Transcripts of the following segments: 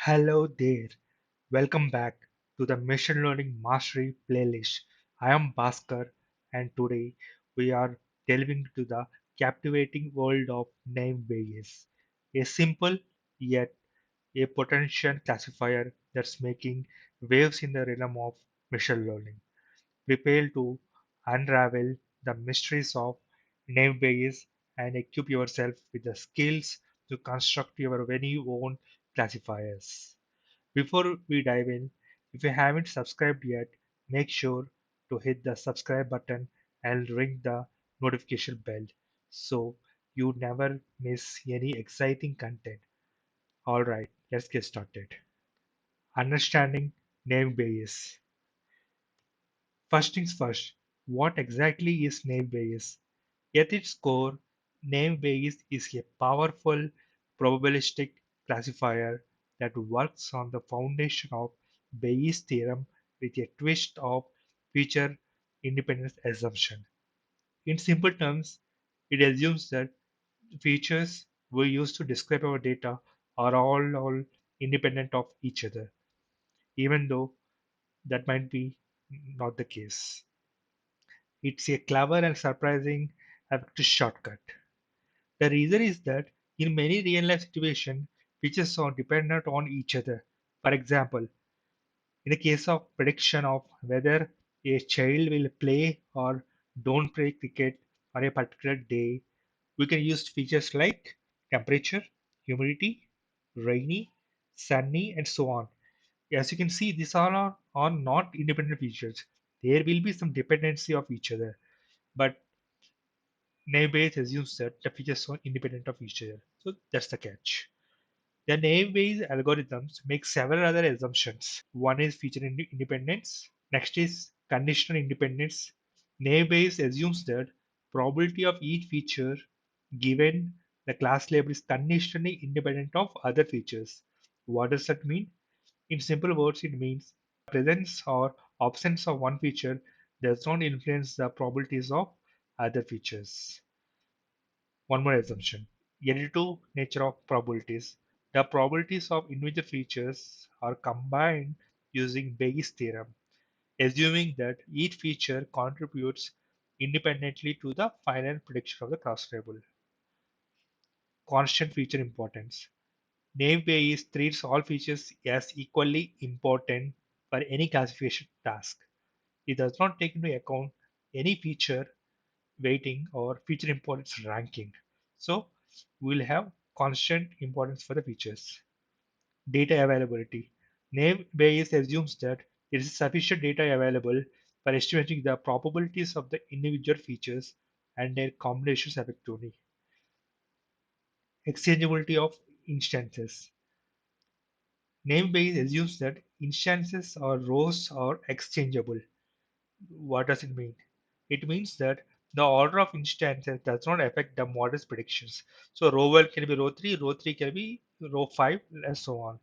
Hello there. Welcome back to the Machine Learning Mastery playlist. I am Bhaskar and today we are delving into the captivating world of name Bayes, a simple yet a potential classifier that's making waves in the realm of machine learning. Prepare to unravel the mysteries of name Bayes and equip yourself with the skills to construct your very own classifiers. Before we dive in, if you haven't subscribed yet, make sure to hit the subscribe button and ring the notification bell so you never miss any exciting content. Alright, let's get started. Understanding name bias. First things first, what exactly is name bias? At its core, name Bayes is a powerful probabilistic classifier that works on the foundation of Bayes' theorem with a twist of feature independence assumption. In simple terms, it assumes that features we use to describe our data are all independent of each other, even though that might be not the case. It's a clever and surprising effective shortcut. The reason is that in many real-life situations, features are dependent on each other. For example, in the case of prediction of whether a child will play or don't play cricket on a particular day, we can use features like temperature, humidity, rainy, sunny, and so on. As you can see, these all are not independent features. There will be some dependency of each other, but naive assumes that the features are independent of each other. So that's the catch. The naive-Bayes algorithms make several other assumptions. One is feature independence. Next is conditional independence. Naive-Bayes assumes that probability of each feature given the class label is conditionally independent of other features. What does that mean? In simple words, it means presence or absence of one feature does not influence the probabilities of other features. One more assumption. Additive nature of probabilities. The probabilities of individual features are combined using Bayes' theorem, assuming that each feature contributes independently to the final prediction of the cross label. Constant feature importance. Naive Bayes treats all features as equally important for any classification task. It does not take into account any feature weighting or feature importance ranking. So we'll have constant importance for the features. Data availability. Naive Bayes assumes that there is sufficient data available for estimating the probabilities of the individual features and their combinations effectively. Exchangeability of instances. Naive Bayes assumes that instances or rows are exchangeable. What does it mean? It means that the order of instances does not affect the model's predictions. So row 1 can be row 3 can be row 5, and so on.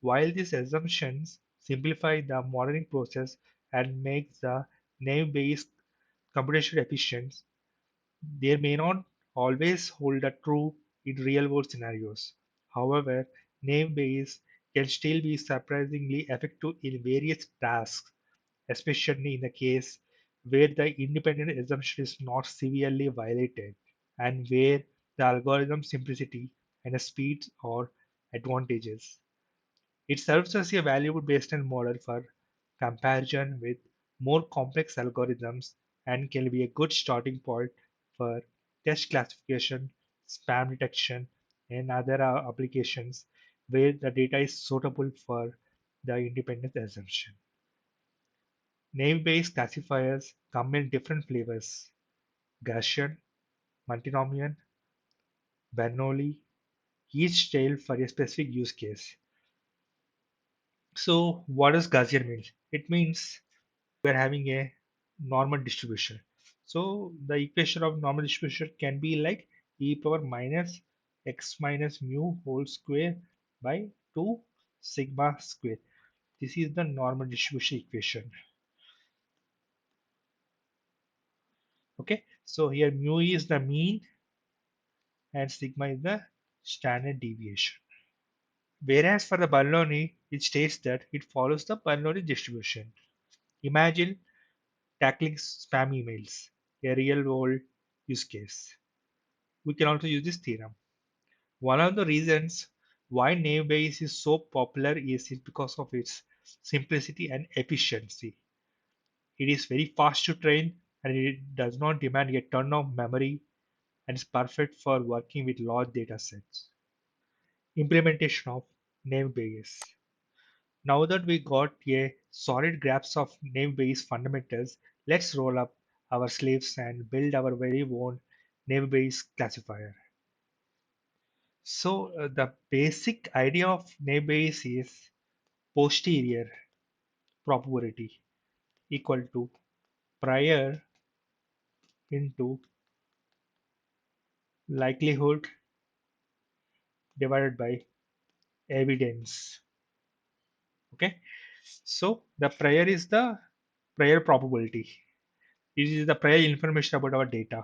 While these assumptions simplify the modeling process and make the name-based computation efficient, they may not always hold true in real-world scenarios. However, name-based can still be surprisingly effective in various tasks, especially in the case where the independent assumption is not severely violated and where the algorithm simplicity and the speed are advantages. It serves as a valuable baseline model for comparison with more complex algorithms and can be a good starting point for test classification, spam detection, and other applications where the data is suitable for the independent assumption. Name-based classifiers come in different flavors: Gaussian, multinomial, Bernoulli, each tailored for a specific use case. So, what does Gaussian mean? It means we're having a normal distribution. So, the equation of normal distribution can be like e power minus x minus mu whole square by 2 sigma square. This is the normal distribution equation. Okay, so here mu is the mean and sigma is the standard deviation. Whereas for the Bernoulli, it states that it follows the Bernoulli distribution. Imagine tackling spam emails, a real world use case. We can also use this theorem. One of the reasons why naive Bayes is so popular is because of its simplicity and efficiency. It is very fast to train and it does not demand a ton of memory and is perfect for working with large data sets. Implementation of naive Bayes. Now that we got a solid grasp of naive Bayes fundamentals, let's roll up our sleeves and build our very own naive Bayes classifier. So the basic idea of naive Bayes is posterior probability equal to prior into likelihood divided by evidence. Okay, so the prior is the prior probability. It is the prior information about our data.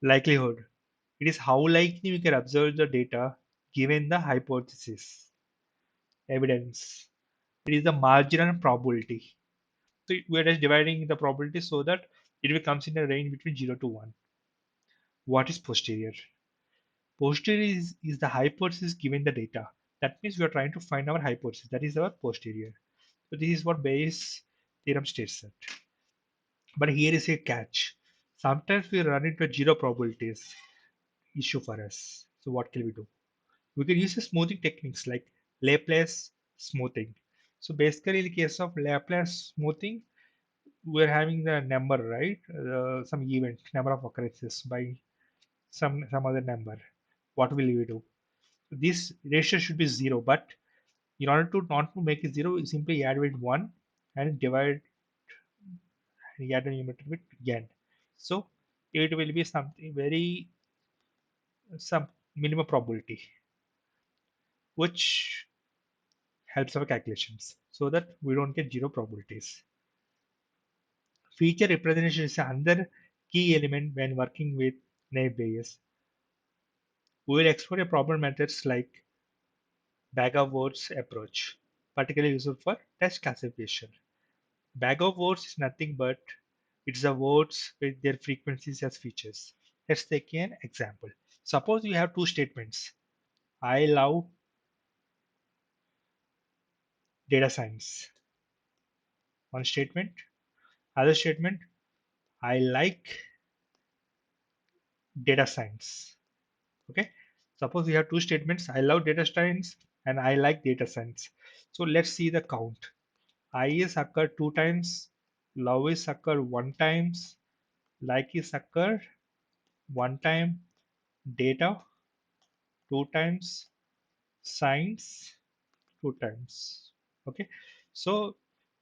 Likelihood. It is how likely we can observe the data given the hypothesis. Evidence. It is the marginal probability. So we are just dividing the probability so that it becomes in a range between 0 to 1. What is posterior? Posterior is the hypothesis given the data. That means we are trying to find our hypothesis. That is our posterior. So this is what Bayes' theorem states that. But here is a catch. Sometimes we run into zero probabilities issue for us. So what can we do? We can use the smoothing techniques like Laplace smoothing. So basically, in the case of Laplace smoothing, we're having the number, right? Some event, number of occurrences by some other number. What will we do? This ratio should be zero, but in order to not to make it zero, you simply add with one and divide and add a numerator with n. So it will be something very some minimum probability, which helps our calculations so that we don't get zero probabilities. Feature representation is another key element when working with naive Bayes. We will explore a problem methods like bag of words approach, particularly useful for text classification. Bag of words is nothing but it's the words with their frequencies as features. Let's take an example. Suppose you have two statements. I love data science. One statement. Other statement. I like data science. Okay. Suppose we have two statements. I love data science and I like data science. So let's see the count. I is occurred two times. Love is occurred one times. Like is occurred one time. Data two times. Science two times. Okay. So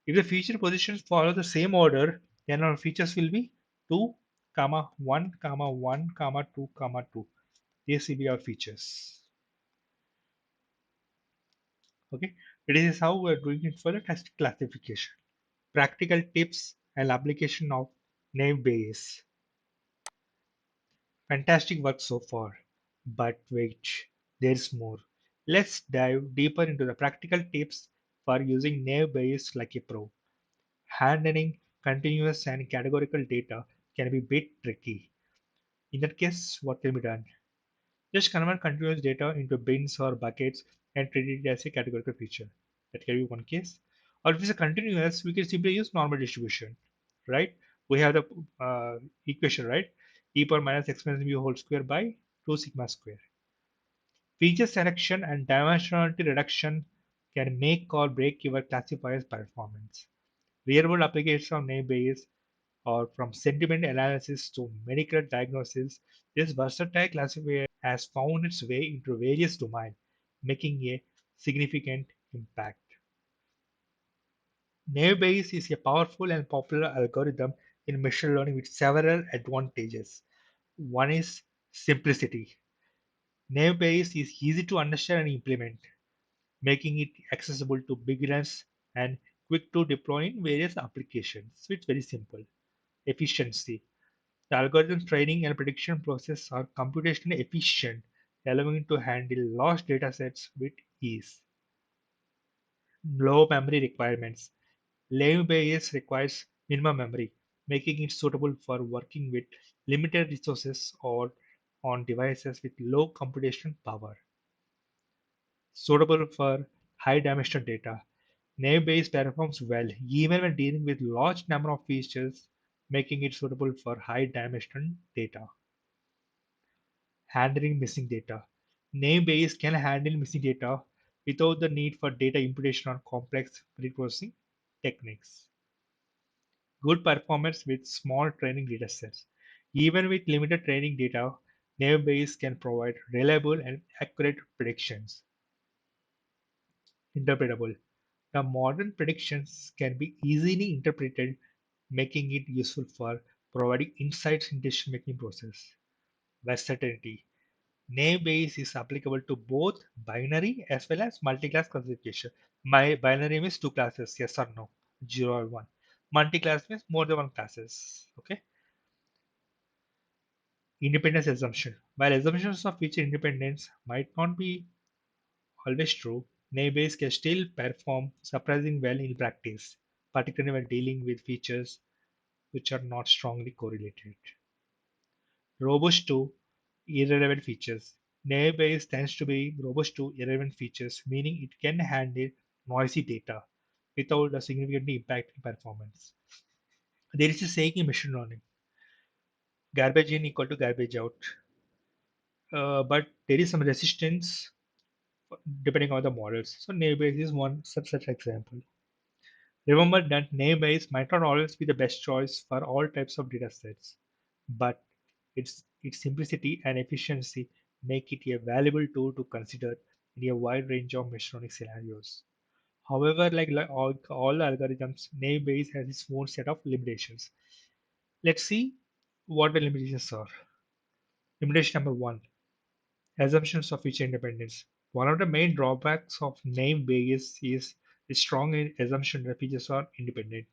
if the feature positions follow the same order, then our features will be 2, comma 1, comma 1, comma 2, comma 2. These will be our features. Okay. This is how we are doing it for the text classification. Practical tips and application of naive Bayes. Fantastic work so far. But wait, there's more. Let's dive deeper into the practical tips for using naive Bayes like a pro. Handling continuous and categorical data can be a bit tricky. In that case, what can be done? Just convert continuous data into bins or buckets and treat it as a categorical feature. That can be one case. Or if it's a continuous, we can simply use normal distribution, right? We have the equation, right? E power minus exponential mu whole square by 2 sigma square. Feature selection and dimensionality reduction can make or break your classifier's performance. Real-world applications of name Bayes or from sentiment analysis to medical diagnosis, this versatile classifier has found its way into various domains, making a significant impact. Naive Bayes is a powerful and popular algorithm in machine learning with several advantages. One is simplicity. Naive Bayes is easy to understand and implement, making it accessible to beginners and quick to deploy in various applications. So it's very simple. Efficiency. The algorithm training and prediction process are computationally efficient, allowing it to handle large datasets with ease. Low memory requirements. Naïve requires minimum memory, making it suitable for working with limited resources or on devices with low computational power. Suitable for high-dimensional data. Naïve performs well even when dealing with large number of features, making it suitable for high-dimensional data. Handling missing data. Name-based can handle missing data without the need for data imputation or complex pre-processing techniques. Good performance with small training datasets. Even with limited training data, name-based can provide reliable and accurate predictions. Interpretable. The modern predictions can be easily interpreted, making it useful for providing insights in decision-making process. Versatility. Name-based is applicable to both binary as well as multi-class classification. My binary means two classes, yes or no, zero or one. Multi-class means more than one classes. Okay. Independence assumption. While assumptions of feature independence might not be always true, name-based can still perform surprisingly well in practice, particularly when dealing with features which are not strongly correlated. Robust to irrelevant features. Naive tends to be robust to irrelevant features, meaning it can handle noisy data without a significantly impacting performance. There is a saying in machine learning, garbage in equal to garbage out. But there is some resistance depending on the models. So naive is one such example. Remember that name-based might not always be the best choice for all types of data sets, but its simplicity and efficiency make it a valuable tool to consider in a wide range of machine learning scenarios. However, like all algorithms, name-based has its own set of limitations. Let's see what the limitations are. Limitation number one, assumptions of feature independence. One of the main drawbacks of name-based is the strong assumption that features are independent.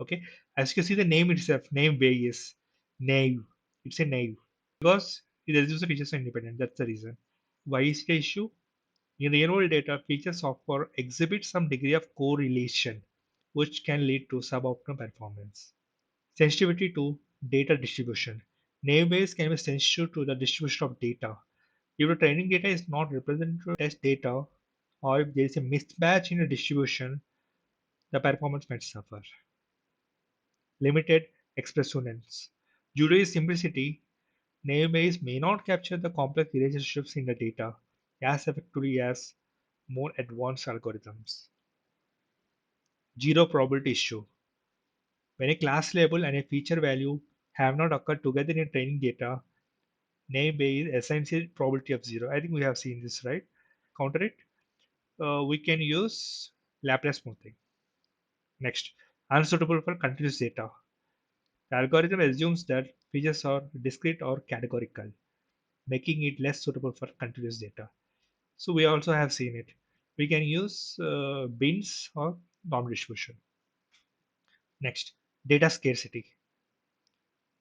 Okay, as you can see, the name itself, name varies. Naive. It's a naive because it assumes the features are independent. That's the reason. Why is it the issue? In real world data, features offer exhibit some degree of correlation, which can lead to suboptimal performance. Sensitivity to data distribution. Name base can be sensitive to the distribution of data. If the training data is not represented to test data, or if there is a mismatch in the distribution, the performance might suffer. Limited expressiveness. Due to its simplicity, name-based may not capture the complex relationships in the data as effectively as more advanced algorithms. Zero probability issue. When a class label and a feature value have not occurred together in training data, name-based assigns a probability of zero. I think we have seen this, right? Counter it. We can use Laplace smoothing. Next, unsuitable for continuous data. The algorithm assumes that features are discrete or categorical, making it less suitable for continuous data. So we also have seen it. We can use bins or norm distribution. Next, data scarcity.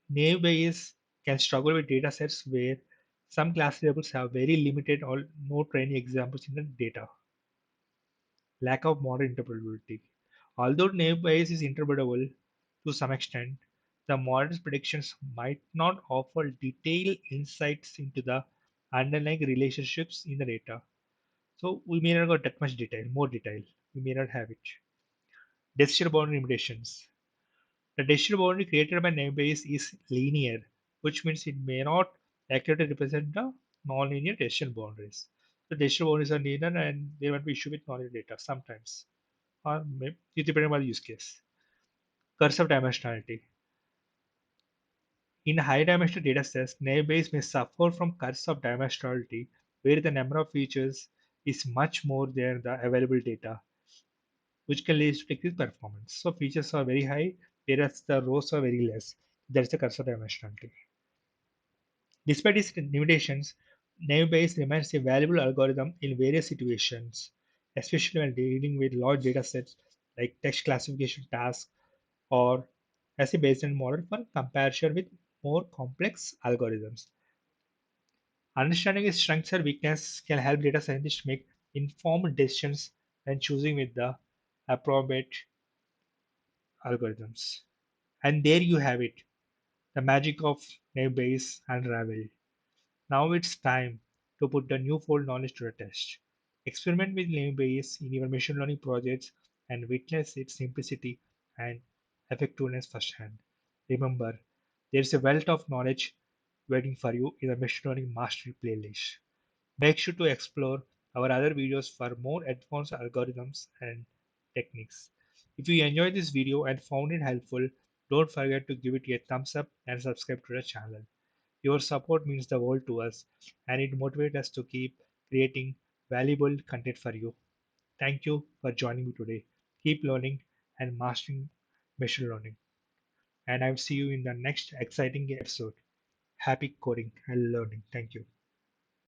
Naive Bayes can struggle with data sets where some class labels have very limited or no training examples in the data. Lack of model interpretability. Although naive Bayes is interpretable to some extent, the model's predictions might not offer detailed insights into the underlying relationships in the data. So we may not got that much detail, more detail. We may not have it. Decision boundary limitations. The decision boundary created by namebase is linear, which means it may not accurately represent the nonlinear decision boundaries. The decision boundaries are linear and there might be issue with nonlinear data sometimes, or maybe depending on the use case. Curse of dimensionality. In high-dimensional datasets, namebase may suffer from curse of dimensionality, where the number of features is much more than the available data, which can lead to decreased performance. So features are very high, whereas the rows are very less. That's the cursor dimensionality. Despite its limitations, name-based remains a valuable algorithm in various situations, especially when dealing with large data sets like text classification tasks or as a baseline model for comparison with more complex algorithms. Understanding its strengths and weaknesses can help data scientists make informed decisions when choosing with the appropriate algorithms. And there you have it, the magic of name-based unraveled. Now it's time to put the newfound knowledge to the test. Experiment with name-based in your machine learning projects and witness its simplicity and effectiveness firsthand. Remember, there's a wealth of knowledge waiting for you in the machine learning mastery playlist. Make sure to explore our other videos for more advanced algorithms and techniques. If you enjoyed this video and found it helpful, don't forget to give it a thumbs up and subscribe to the channel. Your support means the world to us and it motivates us to keep creating valuable content for you. Thank you for joining me today. Keep learning and mastering machine learning. And I'll see you in the next exciting episode. Happy coding and learning. Thank you.